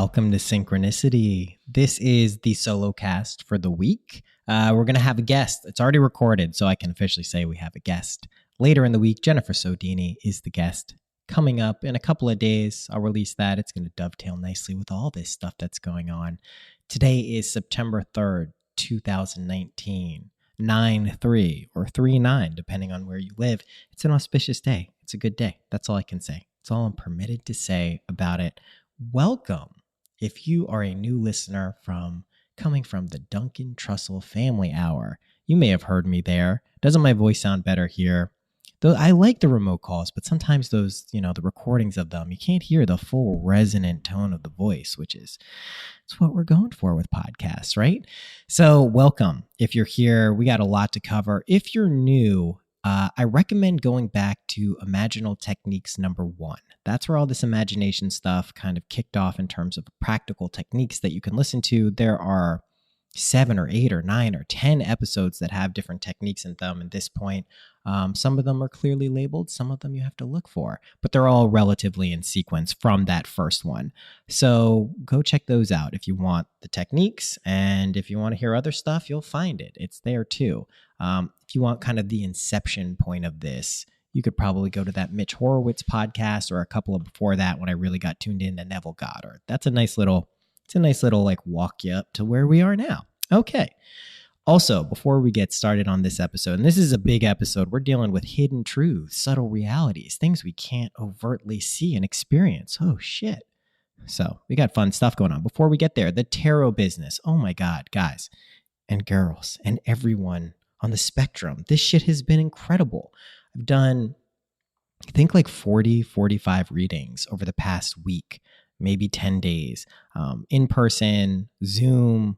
Welcome to Synchronicity. This is the solo cast for the week. We're going to have a guest. It's already recorded, so I can officially say we have a guest. Later in the week, Jennifer Sodini is the guest. Coming up in a couple of days, I'll release that. It's going to dovetail nicely with all this stuff that's going on. Today is September 3rd, 2019. 9/3 or 3/9, depending on where you live. It's an auspicious day. It's a good day. That's all I can say. It's all I'm permitted to say about it. Welcome. If you are a new listener coming from the Duncan Trussell Family Hour, you may have heard me there. Doesn't my voice sound better here? Though I like the remote calls, but sometimes those, the recordings of them, you can't hear the full resonant tone of the voice, which is it's what we're going for with podcasts, right? So welcome. If you're here, we got a lot to cover. If you're new, I recommend going back to Imaginal Techniques #1. That's where all this imagination stuff kind of kicked off in terms of practical techniques that you can listen to. There are 7 or 8 or 9 or 10 episodes that have different techniques in them at this point. Some of them are clearly labeled. Some of them you have to look for, but they're all relatively in sequence from that first one. So go check those out if you want the techniques. And if you want to hear other stuff, you'll find it. It's there too. If you want kind of the inception point of this, you could probably go to that Mitch Horowitz podcast or a couple of before that when I really got tuned into Neville Goddard. It's a nice little like walk you up to where we are now. Okay. Also, before we get started on this episode, and this is a big episode, we're dealing with hidden truths, subtle realities, things we can't overtly see and experience. Oh, shit. So we got fun stuff going on. Before we get there, the tarot business. Oh my God, guys and girls and everyone on the spectrum. This shit has been incredible. I've done, I think, like 40, 45 readings over the past week, maybe 10 days, in person, Zoom,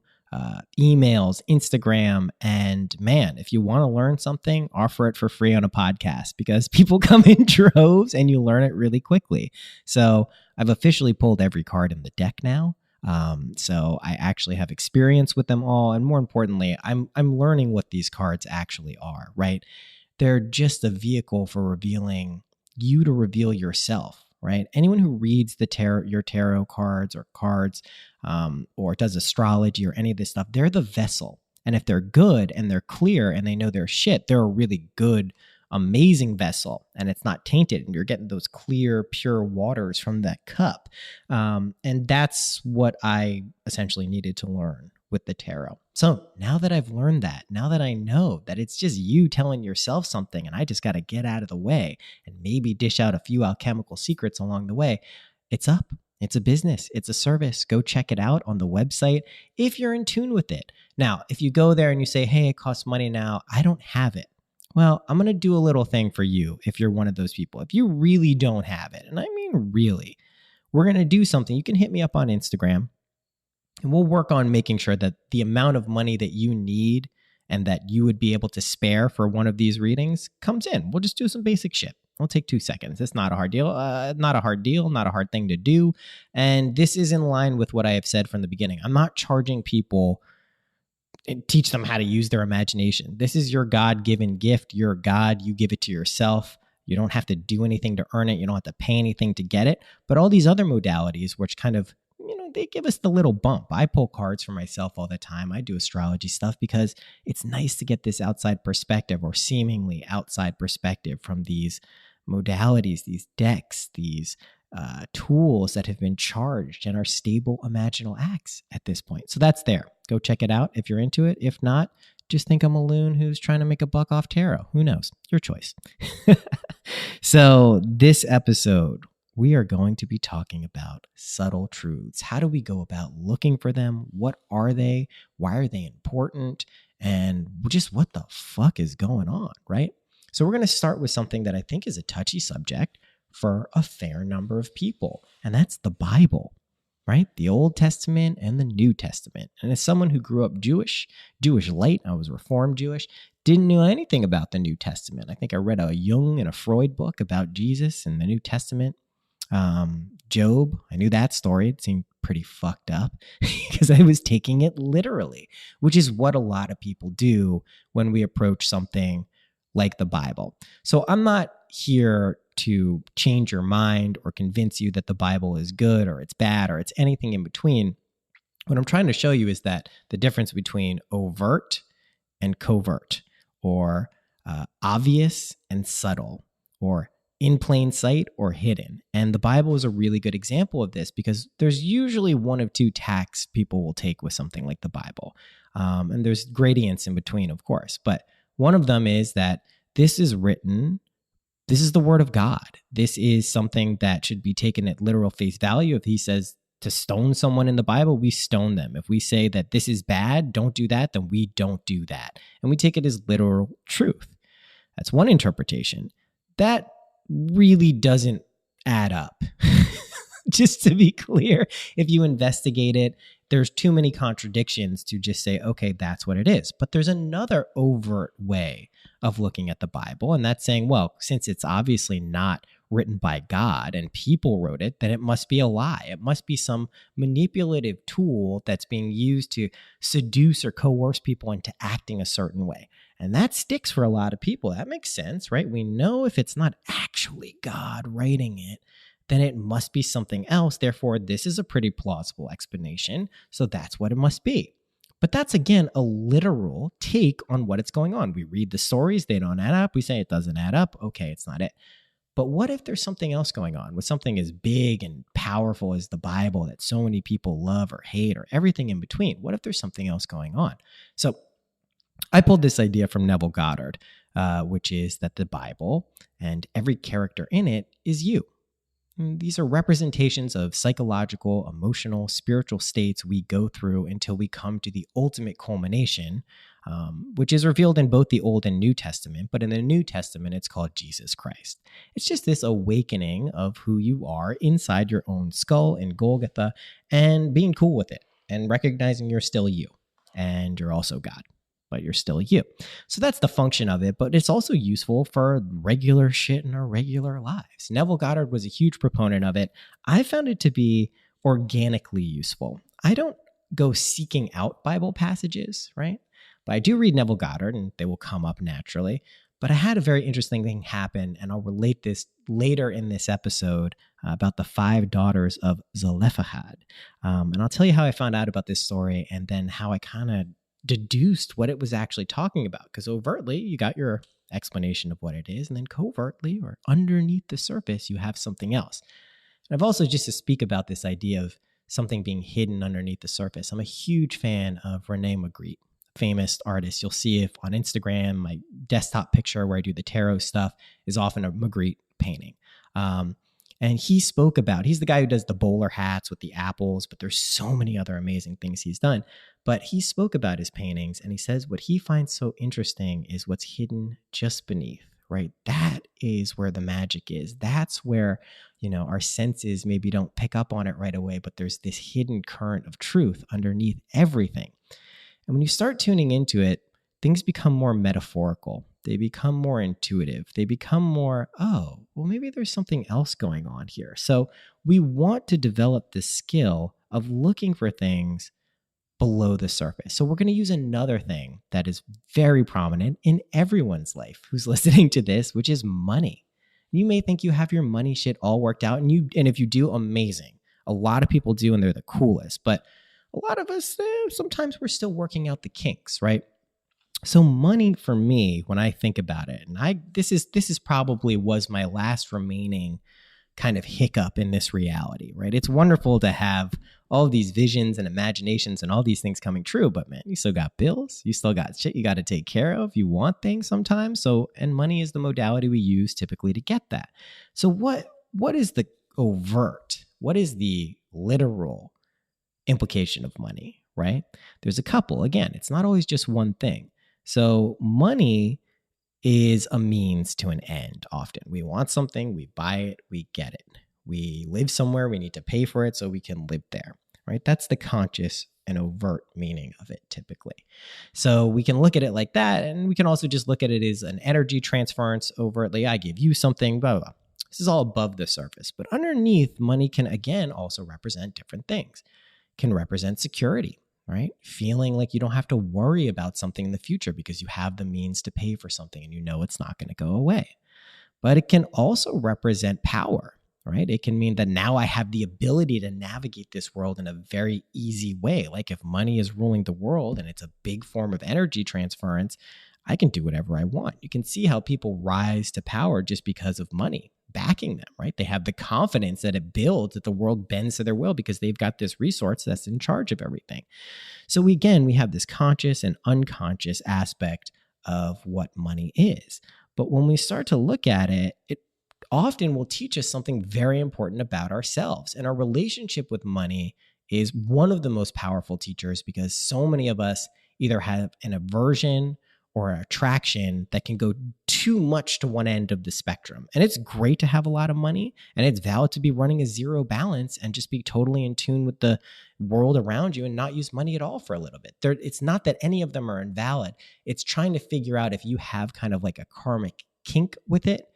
emails, Instagram, and man, if you want to learn something, offer it for free on a podcast because people come in droves and you learn it really quickly. So I've officially pulled every card in the deck now. So I actually have experience with them all. And more importantly, I'm learning what these cards actually are, right? They're just a vehicle for revealing you to reveal yourself, right? Anyone who reads your tarot cards or does astrology or any of this stuff, they're the vessel. And if they're good and they're clear and they know their shit, they're a really good, amazing vessel. And it's not tainted and you're getting those clear, pure waters from that cup. And that's what I essentially needed to learn with the tarot. So now that I've learned that, now that I know that it's just you telling yourself something and I just got to get out of the way and maybe dish out a few alchemical secrets along the way, it's up. It's a business. It's a service. Go check it out on the website if you're in tune with it. Now, if you go there and you say, hey, it costs money now, I don't have it. Well, I'm going to do a little thing for you if you're one of those people. If you really don't have it, and I mean really, we're going to do something. You can hit me up on Instagram. And we'll work on making sure that the amount of money that you need and that you would be able to spare for one of these readings comes in. We'll just do some basic shit. It'll take 2 seconds. It's not a hard deal. Not a hard thing to do. And this is in line with what I have said from the beginning. I'm not charging people and teach them how to use their imagination. This is your God-given gift. You're God. You give it to yourself. You don't have to do anything to earn it. You don't have to pay anything to get it. But all these other modalities, which kind of they give us the little bump. I pull cards for myself all the time. I do astrology stuff because it's nice to get this outside perspective or seemingly outside perspective from these modalities, these decks, these tools that have been charged and are stable imaginal acts at this point. So that's there. Go check it out if you're into it. If not, just think I'm a loon who's trying to make a buck off tarot. Who knows? Your choice. So this episode, we are going to be talking about subtle truths. How do we go about looking for them? What are they? Why are they important? And just what the fuck is going on, right? So we're going to start with something that I think is a touchy subject for a fair number of people, and that's the Bible, right? The Old Testament and the New Testament. And as someone who grew up Jewish light, I was Reformed Jewish, didn't know anything about the New Testament. I think I read a Jung and a Freud book about Jesus and the New Testament. Job, I knew that story. It seemed pretty fucked up because I was taking it literally, which is what a lot of people do when we approach something like the Bible. So I'm not here to change your mind or convince you that the Bible is good or it's bad or it's anything in between. What I'm trying to show you is that the difference between overt and covert, or obvious and subtle, or in plain sight or hidden. And the Bible is a really good example of this because there's usually one of two tacks people will take with something like the Bible. And there's gradients in between, of course. But one of them is that this is written, this is the word of God. This is something that should be taken at literal face value. If he says to stone someone in the Bible, we stone them. If we say that this is bad, don't do that, then we don't do that. And we take it as literal truth. That's one interpretation. That really doesn't add up. Just to be clear, if you investigate it, there's too many contradictions to just say, okay, that's what it is. But there's another overt way of looking at the Bible, and that's saying, well, since it's obviously not written by God and people wrote it, then it must be a lie. It must be some manipulative tool that's being used to seduce or coerce people into acting a certain way. And that sticks for a lot of people. That makes sense, right? We know if it's not actually God writing it, then it must be something else. Therefore, this is a pretty plausible explanation. So that's what it must be. But that's, again, a literal take on what is going on. We read the stories, they don't add up. We say it doesn't add up. Okay, it's not it. But what if there's something else going on with something as big and powerful as the Bible that so many people love or hate or everything in between? What if there's something else going on? So I pulled this idea from Neville Goddard, which is that the Bible and every character in it is you. These are representations of psychological, emotional, spiritual states we go through until we come to the ultimate culmination, which is revealed in both the Old and New Testament. But in the New Testament, it's called Jesus Christ. It's just this awakening of who you are inside your own skull in Golgotha and being cool with it and recognizing you're still you and you're also God, but you're still you. So that's the function of it, but it's also useful for regular shit in our regular lives. Neville Goddard was a huge proponent of it. I found it to be organically useful. I don't go seeking out Bible passages, right? But I do read Neville Goddard and they will come up naturally. But I had a very interesting thing happen, and I'll relate this later in this episode about the 5 daughters of Zelophehad. And I'll tell you how I found out about this story and then how I kind of deduced what it was actually talking about. Because overtly, you got your explanation of what it is, and then covertly or underneath the surface, you have something else. And I've also, just to speak about this idea of something being hidden underneath the surface, I'm a huge fan of Rene Magritte, famous artist. You'll see if on Instagram, my desktop picture where I do the tarot stuff is often a Magritte painting. And he spoke about, he's the guy who does the bowler hats with the apples, but there's so many other amazing things he's done. But he spoke about his paintings, and he says what he finds so interesting is what's hidden just beneath, right? That is where the magic is. That's where, our senses maybe don't pick up on it right away, but there's this hidden current of truth underneath everything. And when you start tuning into it, things become more metaphorical. They become more intuitive. They become more, oh, well, maybe there's something else going on here. So we want to develop the skill of looking for things below the surface. So we're going to use another thing that is very prominent in everyone's life who's listening to this, which is money. You may think you have your money shit all worked out, and if you do, amazing. A lot of people do, and they're the coolest. But a lot of us, sometimes we're still working out the kinks, right? So money for me, when I think about it, and this is probably was my last remaining kind of hiccup in this reality, right? It's wonderful to have all of these visions and imaginations and all these things coming true, but man, you still got bills, you still got shit you got to take care of, you want things sometimes. So, and money is the modality we use typically to get that. So what is the overt? What is the literal implication of money, right? There's a couple. Again, it's not always just one thing. So money is a means to an end often. We want something, we buy it, we get it. We live somewhere, we need to pay for it so we can live there, right? That's the conscious and overt meaning of it typically. So we can look at it like that, and we can also just look at it as an energy transference overtly. I give you something, blah, blah, blah. This is all above the surface. But underneath, money can again also represent different things. It can represent security. Right? Feeling like you don't have to worry about something in the future because you have the means to pay for something and you know it's not going to go away. but it can also represent power, right? It can mean that now I have the ability to navigate this world in a very easy way. Like if money is ruling the world and it's a big form of energy transference, I can do whatever I want. You can see how people rise to power just because of money backing them, right? They have the confidence that it builds, that the world bends to their will because they've got this resource that's in charge of everything. So again, we have this conscious and unconscious aspect of what money is. But when we start to look at it, it often will teach us something very important about ourselves. And our relationship with money is one of the most powerful teachers because so many of us either have an aversion or attraction that can go too much to one end of the spectrum. And it's great to have a lot of money, and it's valid to be running a zero balance and just be totally in tune with the world around you and not use money at all for a little bit. It's not that any of them are invalid. It's trying to figure out if you have kind of like a karmic kink with it.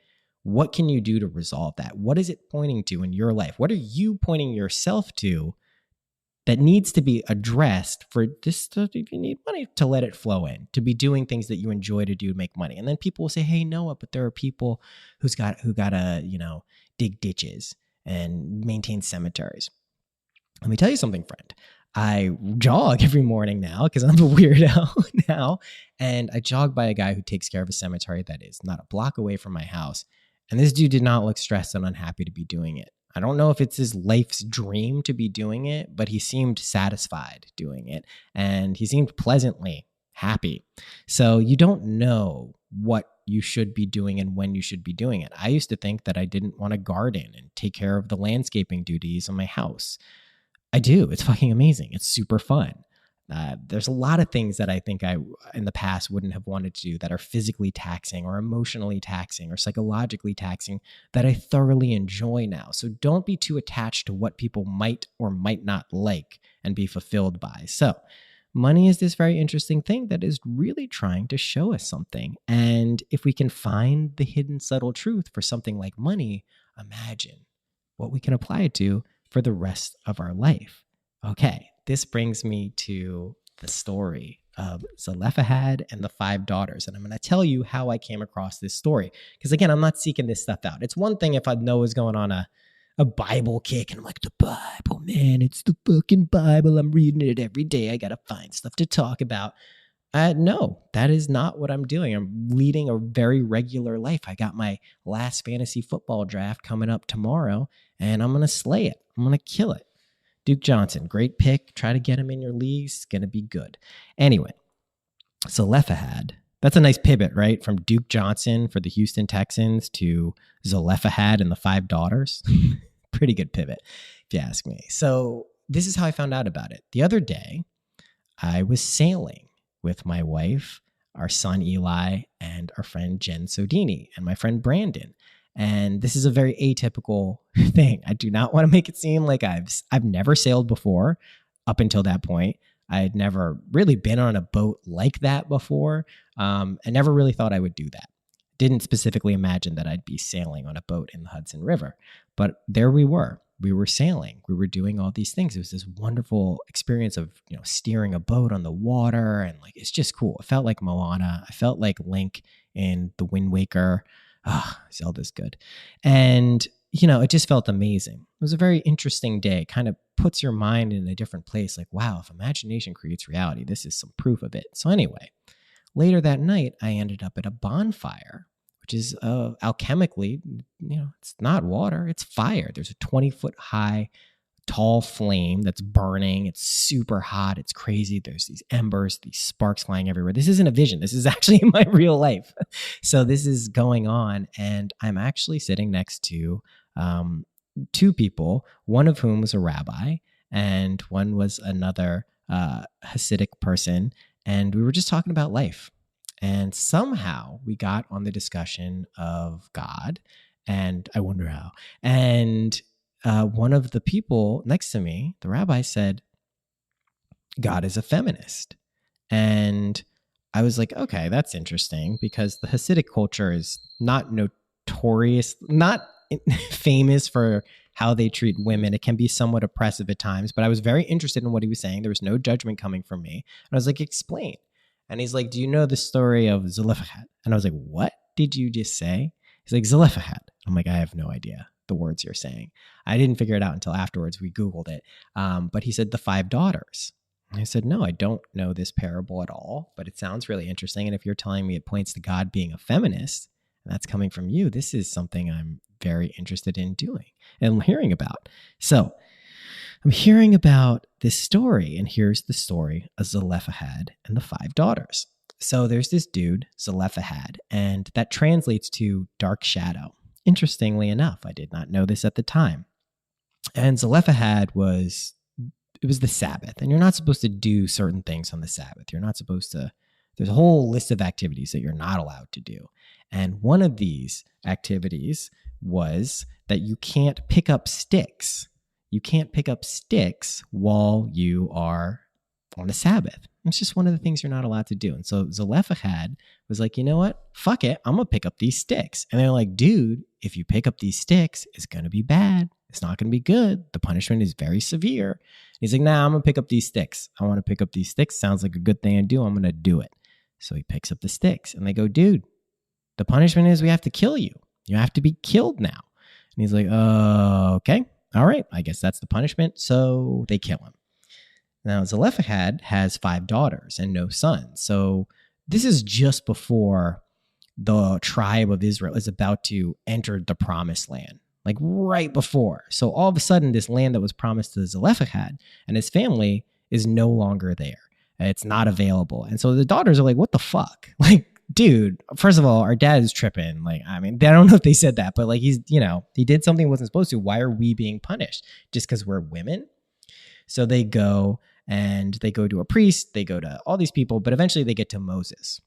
What can you do to resolve that? What is it pointing to in your life? What are you pointing yourself to that needs to be addressed for this stuff? If you need money, to let it flow in, to be doing things that you enjoy to do to make money. And then people will say, hey, Noah, but there are people who gotta, dig ditches and maintain cemeteries. Let me tell you something, friend. I jog every morning now because I'm a weirdo now. And I jog by a guy who takes care of a cemetery that is not a block away from my house. And this dude did not look stressed and unhappy to be doing it. I don't know if it's his life's dream to be doing it, but he seemed satisfied doing it. And he seemed pleasantly happy. So you don't know what you should be doing and when you should be doing it. I used to think that I didn't want to garden and take care of the landscaping duties on my house. I do. It's fucking amazing. It's super fun. There's a lot of things that I think I, in the past, wouldn't have wanted to do that are physically taxing or emotionally taxing or psychologically taxing that I thoroughly enjoy now. So don't be too attached to what people might or might not like and be fulfilled by. So money is this very interesting thing that is really trying to show us something. And if we can find the hidden subtle truth for something like money, imagine what we can apply it to for the rest of our life. Okay, this brings me to the story of Zelophehad and the 5 daughters. And I'm going to tell you how I came across this story. Because again, I'm not seeking this stuff out. It's one thing if I know is going on a Bible kick and I'm like, the Bible, man, it's the fucking Bible. I'm reading it every day. I got to find stuff to talk about. No, that is not what I'm doing. I'm leading a very regular life. I got my last fantasy football draft coming up tomorrow, and I'm going to slay it. I'm going to kill it. Duke Johnson, great pick. Try to get him in your leagues. It's going to be good. Anyway, Zelophehad. That's a nice pivot, right? From Duke Johnson for the Houston Texans to Zelophehad and the 5 daughters. Pretty good pivot, if you ask me. So this is how I found out about it. The other day, I was sailing with my wife, our son Eli, and our friend Jen Sodini, and my friend Brandon. And this is a very atypical thing. I do not want to make it seem like I've never sailed before up until that point. I had never really been on a boat like that before. I never really thought I would do that. Didn't specifically imagine that I'd be sailing on a boat in the Hudson River. But there we were. We were sailing. We were doing all these things. It was this wonderful experience of, steering a boat on the water. And it's just cool. It felt like Moana. I felt like Link in The Wind Waker. Zelda's good. And, it just felt amazing. It was a very interesting day. It kind of puts your mind in a different place. Like, wow, if imagination creates reality, this is some proof of it. So anyway, later that night, I ended up at a bonfire, which is alchemically, it's not water, it's fire. There's a 20-foot high, tall flame that's burning. It's super hot. It's crazy. There's these embers, these sparks flying everywhere. This isn't a vision. This is actually in my real life. So this is going on, and I'm actually sitting next to 2 people, one of whom was a rabbi, and one was another Hasidic person. And we were just talking about life. And somehow we got on the discussion of God, and I wonder how. And one of the people next to me, the rabbi, said, God is a feminist. And I was like, okay, that's interesting, because the Hasidic culture is not famous for how they treat women. It can be somewhat oppressive at times, but I was very interested in what he was saying. There was no judgment coming from me. And I was like, explain. And he's like, do you know the story of Zelophehad? And I was like, what did you just say? He's like, Zelophehad. I'm like, I have no idea the words you're saying. I didn't figure it out until afterwards. We Googled it. But he said the 5 daughters. And I said, no, I don't know this parable at all, but it sounds really interesting. And if you're telling me it points to God being a feminist, and that's coming from you, this is something I'm very interested in doing and hearing about. So I'm hearing about this story, and here's the story of Zelophehad and the 5 daughters. So there's this dude, Zelophehad, and that translates to dark shadow. Interestingly enough, I did not know this at the time. And Zelophehad was the Sabbath, and you're not supposed to do certain things on the Sabbath. You're not supposed to, there's a whole list of activities that you're not allowed to do. And one of these activities was that you can't pick up sticks. You can't pick up sticks while you are on the Sabbath. It's just one of the things you're not allowed to do. And so Zelophehad was like, you know what? Fuck it. I'm going to pick up these sticks. And they're like, dude, if you pick up these sticks, it's going to be bad. It's not going to be good. The punishment is very severe. And he's like, nah, I'm going to pick up these sticks. I want to pick up these sticks. Sounds like a good thing to do. I'm going to do it. So he picks up the sticks and they go, dude, the punishment is we have to kill you. You have to be killed now. And he's like, okay. All right. I guess that's the punishment. So they kill him. Now, Zelophehad has 5 daughters and no sons. So this is just before the tribe of Israel is about to enter the promised land, like right before. So all of a sudden, this land that was promised to Zelophehad and his family is no longer there. It's not available. And so the daughters are like, what the fuck? Like, dude, first of all, our dad is tripping. Like, I mean, I don't know if they said that, but like he did something he wasn't supposed to. Why are we being punished? Just because we're women? So they go and they go to a priest, they go to all these people, but eventually they get to Moses.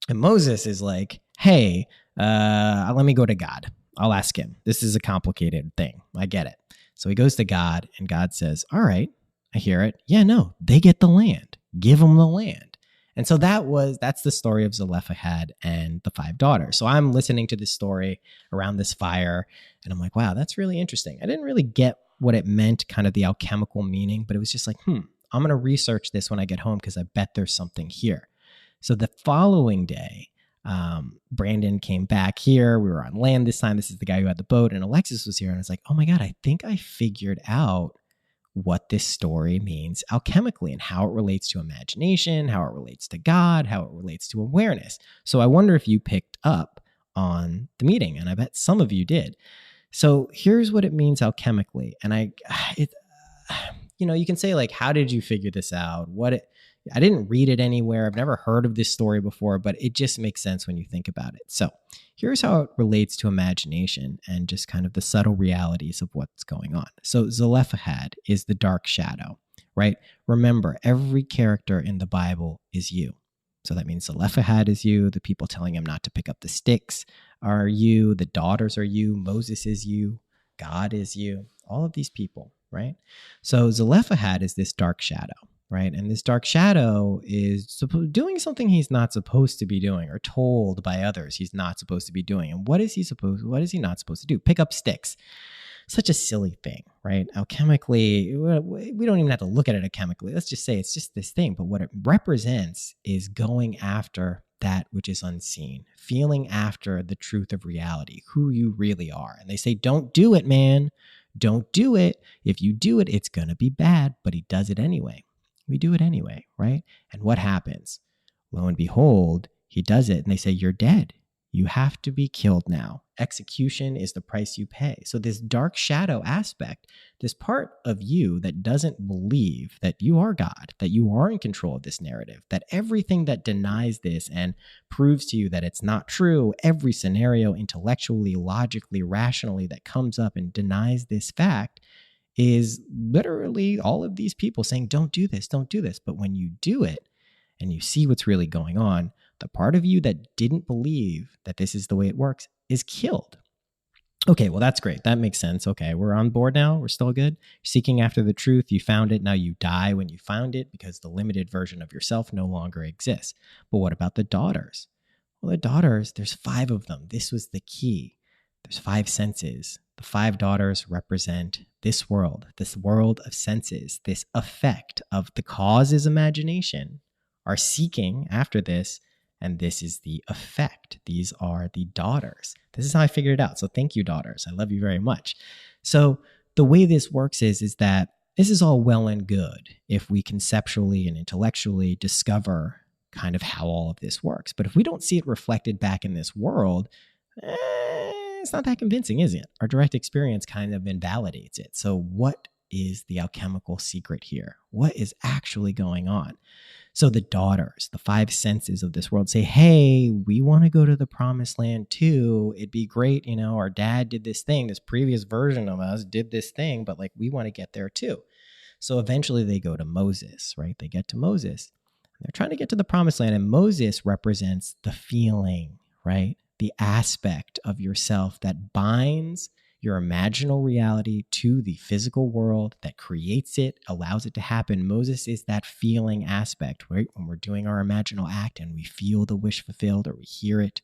And Moses is like, hey, let me go to God. I'll ask him. This is a complicated thing. I get it. So he goes to God and God says, all right, I hear it. Yeah, no, they get the land. Give them the land. And so that's the story of Zelophehad and the 5 daughters. So I'm listening to this story around this fire and I'm like, wow, that's really interesting. I didn't really get what it meant, kind of the alchemical meaning, but it was just like, I'm going to research this when I get home because I bet there's something here. So the following day, Brandon came back here. We were on land this time. This is the guy who had the boat, and Alexis was here. And I was like, oh my God, I think I figured out what this story means alchemically and how it relates to imagination, how it relates to God, how it relates to awareness. So I wonder if you picked up on the meeting, and I bet some of you did. So here's what it means alchemically. And you can say like, how did you figure this out? I didn't read it anywhere. I've never heard of this story before, but it just makes sense when you think about it. So here's how it relates to imagination and just kind of the subtle realities of what's going on. So Zelophehad is the dark shadow, right? Remember, every character in the Bible is you. So that means Zelophehad is you. The people telling him not to pick up the sticks are you. The daughters are you. Moses is you. God is you. All of these people, right? So Zelophehad is this dark shadow, right? And this dark shadow is doing something he's not supposed to be doing, or told by others he's not supposed to be doing. And what is he not supposed to do? Pick up sticks. Such a silly thing, right? Alchemically, we don't even have to look at it alchemically. Let's just say it's just this thing. But what it represents is going after that which is unseen, feeling after the truth of reality, who you really are. And they say, don't do it, man. Don't do it. If you do it, it's going to be bad. But he does it anyway. We do it anyway, right? And what happens? Lo and behold, he does it. And they say, you're dead. You have to be killed now. Execution is the price you pay. So this dark shadow aspect, this part of you that doesn't believe that you are God, that you are in control of this narrative, that everything that denies this and proves to you that it's not true, every scenario intellectually, logically, rationally that comes up and denies this fact is literally all of these people saying, don't do this, don't do this. But when you do it and you see what's really going on, the part of you that didn't believe that this is the way it works is killed. Okay, well, that's great. That makes sense. Okay, we're on board now. We're still good. Seeking after the truth. You found it. Now you die when you found it because the limited version of yourself no longer exists. But what about the daughters? Well, the daughters, there's 5 of them. This was the key. There's 5 senses. The 5 daughters represent this world of senses, this effect of the cause is imagination, are seeking after this, and this is the effect. These are the daughters. This is how I figured it out. So thank you, daughters. I love you very much. So the way this works is that this is all well and good if we conceptually and intellectually discover kind of how all of this works. But if we don't see it reflected back in this world, it's not that convincing, is it? Our direct experience kind of invalidates it. So what is the alchemical secret here? What is actually going on? So the daughters, the five senses of this world say, hey, we want to go to the promised land too. It'd be great. Our dad did this thing. This previous version of us did this thing, but we want to get there too. So eventually they go to Moses, right? They get to Moses. They're trying to get to the promised land, and Moses represents the feeling, right? The aspect of yourself that binds your imaginal reality to the physical world, that creates it, allows it to happen. Moses is that feeling aspect, right? When we're doing our imaginal act and we feel the wish fulfilled or we hear it,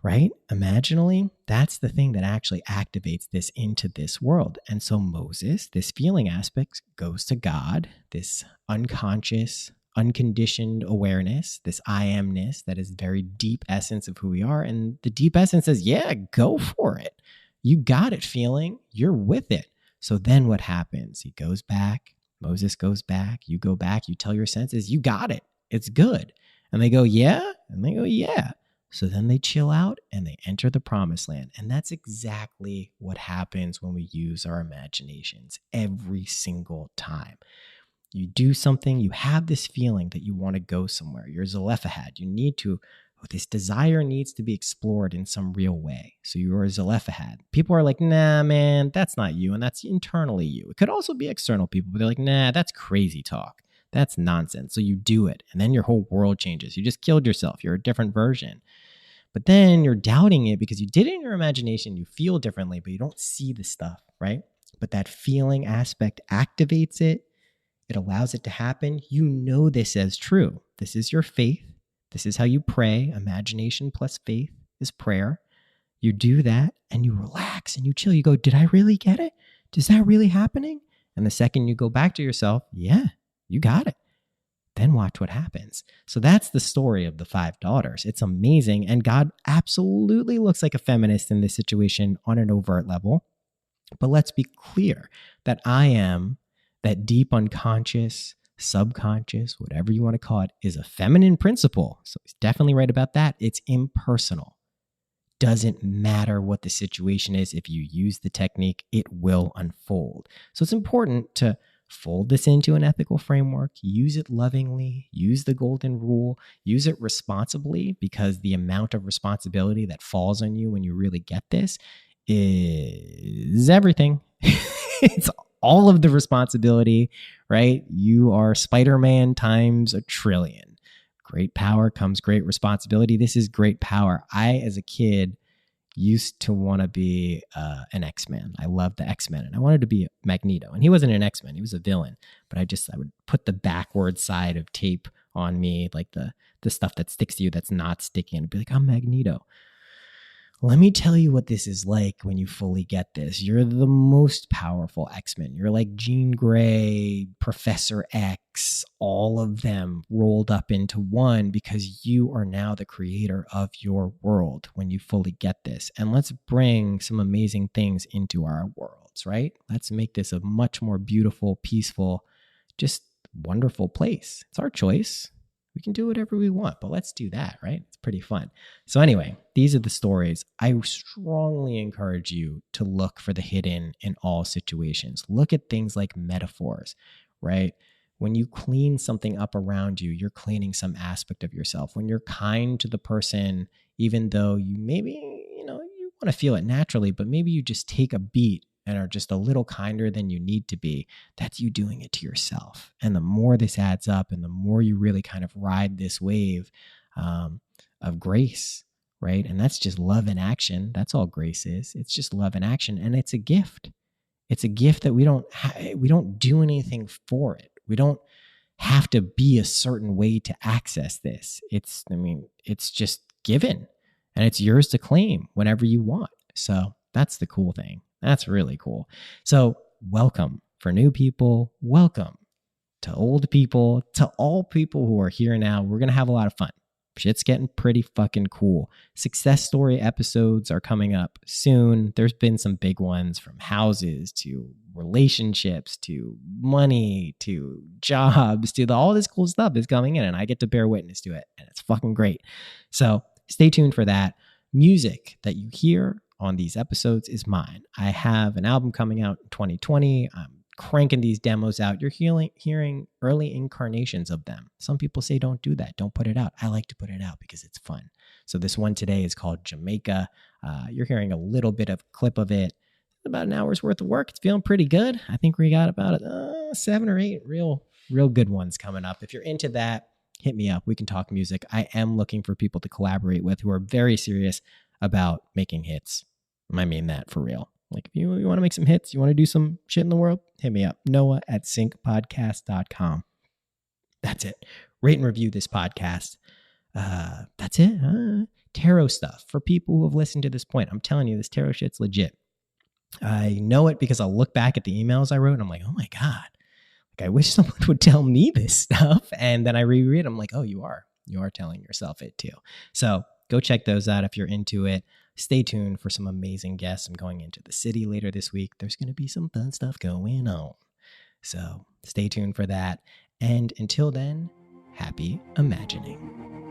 right? Imaginally, that's the thing that actually activates this into this world. And so Moses, this feeling aspect, goes to God, this unconscious, unconditioned awareness, this I amness that is the very deep essence of who we are. And the deep essence says, yeah, go for it. You got it, feeling. You're with it. So then what happens? He goes back. Moses goes back. You go back. You tell your senses, you got it. It's good. And they go, yeah. And they go, yeah. So then they chill out and they enter the promised land. And that's exactly what happens when we use our imaginations every single time. You do something, you have this feeling that you want to go somewhere. You're Zelophehad. You need to, this desire needs to be explored in some real way. So you're a Zelophehad. People are like, nah, man, that's not you. And that's internally you. It could also be external people, but they're like, nah, that's crazy talk. That's nonsense. So you do it. And then your whole world changes. You just killed yourself. You're a different version. But then you're doubting it because you did it in your imagination. You feel differently, but you don't see the stuff, right? But that feeling aspect activates it. It allows it to happen. You know this as true. This is your faith. This is how you pray. Imagination plus faith is prayer. You do that and you relax and you chill. You go, did I really get it? Is that really happening? And the second you go back to yourself, yeah, you got it. Then watch what happens. So that's the story of the five daughters. It's amazing. And God absolutely looks like a feminist in this situation on an overt level. But let's be clear that I am that deep unconscious, subconscious, whatever you want to call it, is a feminine principle. So he's definitely right about that. It's impersonal. Doesn't matter what the situation is. If you use the technique, it will unfold. So it's important to fold this into an ethical framework, use it lovingly, use the golden rule, use it responsibly, because the amount of responsibility that falls on you when you really get this is everything. It's all of the responsibility, right? You are Spider-Man times a trillion. Great power comes great responsibility. This is great power. I, as a kid, used to want to be an X-Men. I loved the X-Men, and I wanted to be Magneto. And he wasn't an X-Men; he was a villain. But I would put the backward side of tape on me, like the stuff that sticks to you that's not sticky, and be like, I'm Magneto. Let me tell you what this is like when you fully get this. You're the most powerful X-Men. You're like Jean Grey, Professor X, all of them rolled up into one, because you are now the creator of your world when you fully get this. And let's bring some amazing things into our worlds, right? Let's make this a much more beautiful, peaceful, just wonderful place. It's our choice. We can do whatever we want, but let's do that, right? It's pretty fun. So anyway, these are the stories. I strongly encourage you to look for the hidden in all situations. Look at things like metaphors, right? When you clean something up around you, you're cleaning some aspect of yourself. When you're kind to the person, even though you maybe, you want to feel it naturally, but maybe you just take a beat and are just a little kinder than you need to be, that's you doing it to yourself. And the more this adds up and the more you really kind of ride this wave of grace, right? And that's just love in action. That's all grace is. It's just love in action. And it's a gift. It's a gift that we don't do anything for it. We don't have to be a certain way to access this. It's just given, and it's yours to claim whenever you want. So that's the cool thing. That's really cool. So welcome for new people. Welcome to old people, to all people who are here now. We're going to have a lot of fun Shit's getting pretty fucking cool. Success story episodes are coming up soon. There's been some big ones, from houses to relationships to money to jobs to all this cool stuff is coming in, and I get to bear witness to it, and it's fucking great. So stay tuned for that. Music that you hear on these episodes is mine. I have an album coming out in 2020. I'm cranking these demos out. You're hearing early incarnations of them. Some people say don't do that. Don't put it out. I like to put it out because it's fun. So this one today is called Jamaica. You're hearing a little bit of clip of it. About an hour's worth of work. It's feeling pretty good. I think we got about 7 or 8 real good ones coming up. If you're into that, hit me up. We can talk music. I am looking for people to collaborate with who are very serious about making hits. I mean that for real. Like, if you want to make some hits, you want to do some shit in the world, hit me up. Noah@syncpodcast.com. That's it. Rate and review this podcast. That's it. Tarot stuff for people who have listened to this point. I'm telling you, this tarot shit's legit. I know it because I'll look back at the emails I wrote and I'm like, oh my God, like, I wish someone would tell me this stuff. And then I reread, I'm like, oh, you are telling yourself it too. So go check those out if you're into it. Stay tuned for some amazing guests. I'm going into the city later this week. There's going to be some fun stuff going on. So stay tuned for that. And until then, happy imagining.